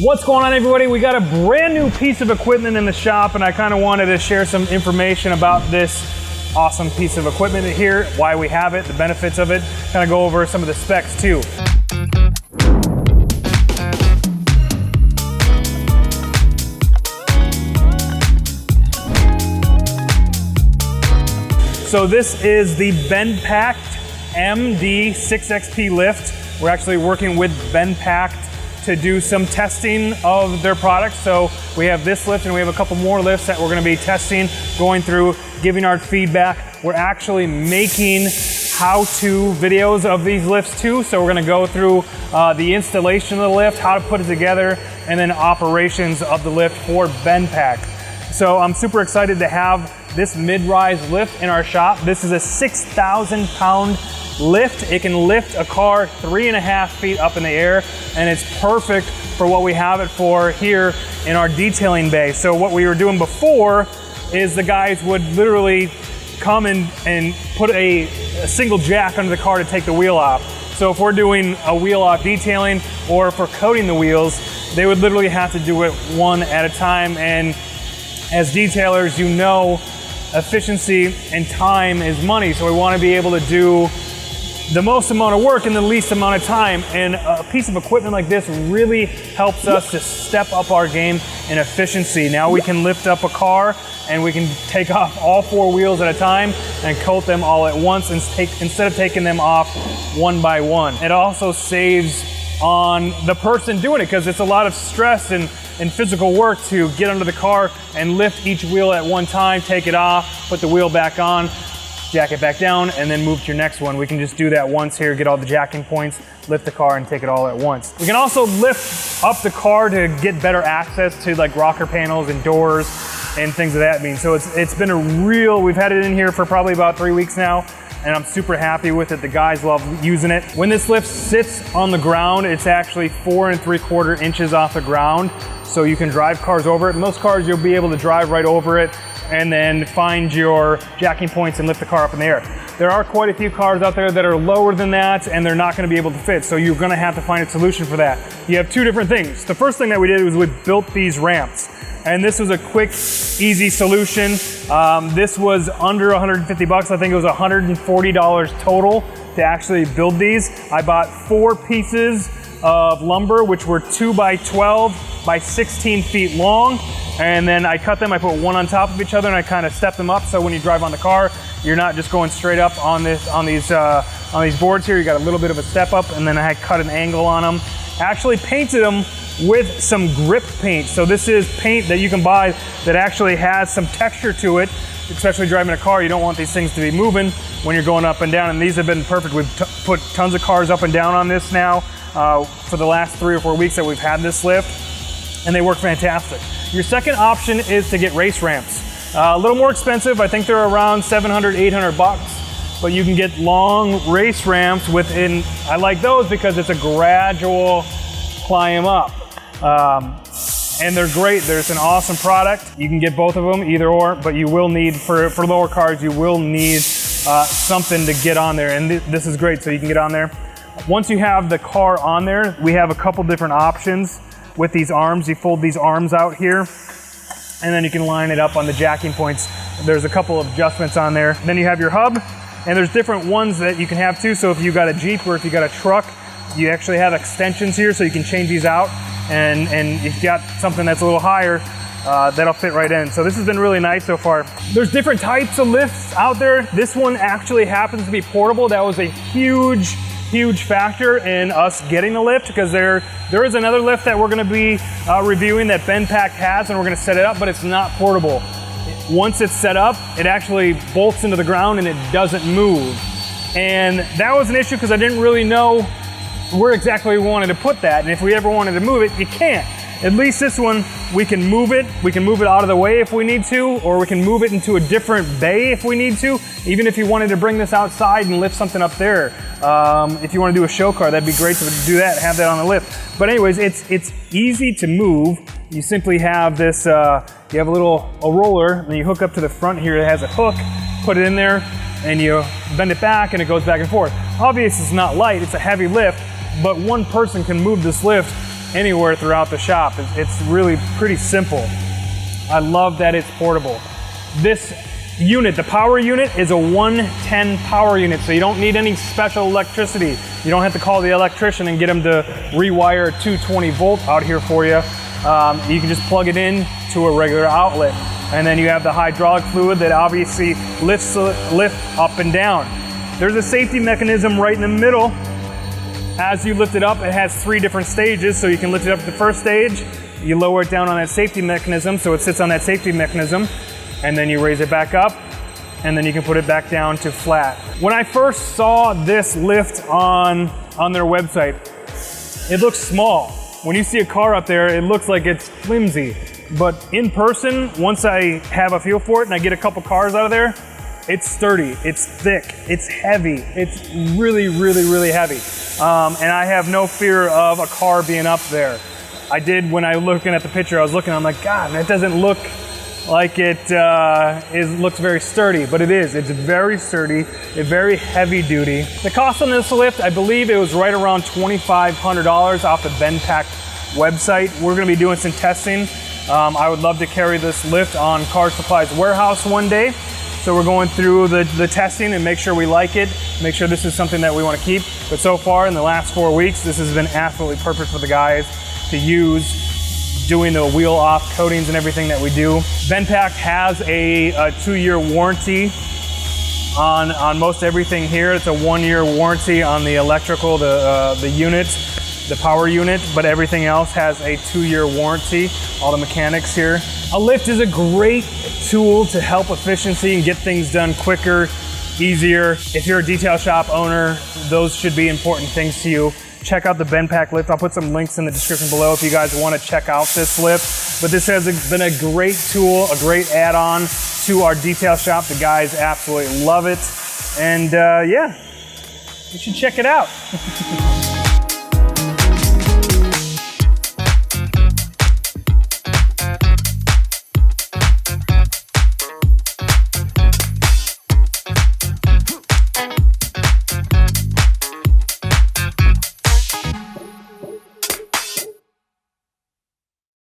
What's going on, everybody? We got a brand new piece of equipment in the shop, and I kind of wanted to share some information about this awesome piece of equipment here, why we have it, the benefits of it, kind of go over some of the specs too. So this is the BendPact MD6XP lift. We're actually working with BendPact to do some testing of their products. So we have this lift and we have a couple more lifts that we're gonna be testing, going through, giving our feedback. We're actually making how-to videos of these lifts too. So we're gonna go through the installation of the lift, how to put it together, and then operations of the lift for BendPact. So I'm super excited to have this mid-rise lift in our shop. This is a 6,000 pound lift. It can lift a car 3.5 feet up in the air, and it's perfect for what we have it for here in our detailing bay. So what we were doing before is the guys would literally come and put a single jack under the car to take the wheel off. So if we're doing a wheel off detailing or if we're coating the wheels, they would literally have to do it one at a time. And as detailers, you know, efficiency and time is money. So we want to be able to do the most amount of work in the least amount of time. And a piece of equipment like this really helps us to step up our game in efficiency. Now we can lift up a car and we can take off all 4 wheels at a time and coat them all at once instead of taking them off one by one. It also saves on the person doing it because it's a lot of stress and physical work to get under the car and lift each wheel at one time, take it off, put the wheel back on, jack it back down, and then move to your next one. We can just do that once here, get all the jacking points, lift the car, and take it all at once. We can also lift up the car to get better access to like rocker panels and doors and things of that mean. So it's been we've had it in here for probably about 3 weeks now, and I'm super happy with it. The guys love using it. When this lift sits on the ground, it's actually 4 3/4 inches off the ground, so you can drive cars over it. Most cars you'll be able to drive right over it and then find your jacking points and lift the car up in the air. There are quite a few cars out there that are lower than that and they're not gonna be able to fit, so you're gonna have to find a solution for that. You have 2 different things. The first thing that we did was we built these ramps. And this was a quick, easy solution. This was under 150 bucks. I think it was $140 total to actually build these. I bought 4 pieces of lumber, which were 2 by 12 by 16 feet long. And then I cut them, I put one on top of each other, and I kind of stepped them up. So when you drive on the car, you're not just going straight up on these boards here. You got a little bit of a step up, and then I had cut an angle on them. Actually painted them with some grip paint. So this is paint that you can buy that actually has some texture to it, especially driving a car. You don't want these things to be moving when you're going up and down, and these have been perfect. We've put tons of cars up and down on this now for the last 3 or 4 weeks that we've had this lift, and they work fantastic. Your second option is to get race ramps. A little more expensive. I think they're around 700, 800 bucks, but you can get long race ramps within. I like those because it's a gradual climb up. And they're great. There's an awesome product. You can get both of them, either or, but you will need, for lower cars, you will need something to get on there. And this is great, so you can get on there. Once you have the car on there, we have a couple different options with these arms. You fold these arms out here, and then you can line it up on the jacking points. There's a couple of adjustments on there. Then you have your hub, and there's different ones that you can have too. So if you got a Jeep or if you got a truck, you actually have extensions here, so you can change these out. And if you got something that's a little higher, that'll fit right in. So this has been really nice so far. There's different types of lifts out there. This one actually happens to be portable. That was a huge factor in us getting the lift, because there is another lift that we're gonna be reviewing that BendPact has, and we're gonna set it up, but it's not portable. Once it's set up, it actually bolts into the ground and it doesn't move. And that was an issue because I didn't really know where exactly we wanted to put that, and if we ever wanted to move it, you can't. At least this one, we can move it out of the way if we need to, or we can move it into a different bay if we need to. Even if you wanted to bring this outside and lift something up there, if you want to do a show car, that'd be great to do that, have that on the lift. But anyways, it's easy to move. You simply have this, you have a roller, and you hook up to the front here. It has a hook, put it in there, and you bend it back, and it goes back and forth. Obviously, it's not light, it's a heavy lift, but one person can move this lift anywhere throughout the shop. It's really pretty simple. I love that it's portable. This unit, the power unit, is a 110 power unit, so you don't need any special electricity. You don't have to call the electrician and get him to rewire a 220 volt out here for you. You can just plug it in to a regular outlet. And then you have the hydraulic fluid that obviously lifts up and down. There's a safety mechanism right in the middle. As you lift it up, it has 3 different stages, so you can lift it up to the first stage, you lower it down on that safety mechanism, so it sits on that safety mechanism, and then you raise it back up, and then you can put it back down to flat. When I first saw this lift on their website, it looks small. When you see a car up there, it looks like it's flimsy. But in person, once I have a feel for it and I get a couple cars out of there, it's sturdy, it's thick, it's heavy. It's really, really, really heavy. And I have no fear of a car being up there. I did when I was looking at the picture, I'm like, God, that doesn't look like it looks very sturdy, but it is. It's very sturdy, it's very heavy duty. The cost on this lift, I believe it was right around $2,500 off the BenPact website. We're gonna be doing some testing. I would love to carry this lift on Car Supply's warehouse one day. So we're going through the testing and make sure we like it, make sure this is something that we want to keep. But so far in the last 4 weeks, this has been absolutely perfect for the guys to use, doing the wheel off coatings and everything that we do. BenPact has a 2-year warranty on most everything here. It's a 1-year warranty on the electrical, the unit, the power unit, but everything else has a 2-year warranty, all the mechanics here. A lift is a great tool to help efficiency and get things done quicker, easier. If you're a detail shop owner, those should be important things to you. Check out the BenPact lift. I'll put some links in the description below if you guys want to check out this lift. But this has been a great tool, a great add-on to our detail shop. The guys absolutely love it. And yeah, you should check it out.